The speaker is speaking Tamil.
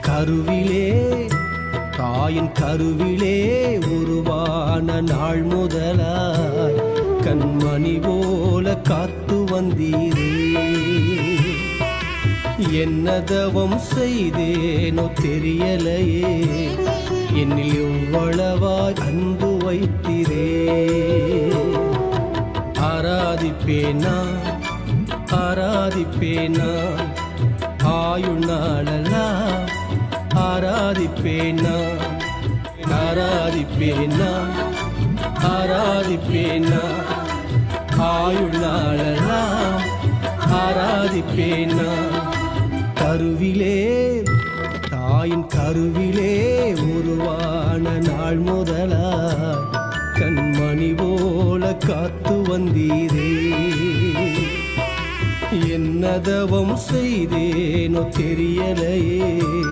கருவிலே தாயின் கருவிலே உருவான நாள் முதலாய் கண்மணி போல காத்து வந்தீரே. என்னதவம் செய்தேனோ தெரியலையே, என்னில் எவ்வளவாய் அன்பு வைத்தீரே. ஆராதிப்பேனா ஆராதிப்பேனா ஆயுள் நாளெல்லாம் ஆராதிப்பேனா ஆராதிப்பேனா ஆராதிப்பேனா ஆயுள் நாளெல்லாம் ஆராதிப்பேனா. கருவிலே தாயின் கருவிலே உருவான நாள் முதலாய் கண்மணி போல காத்து வந்தீரே. என்னதவம் செய்தேனோ தெரியலையே.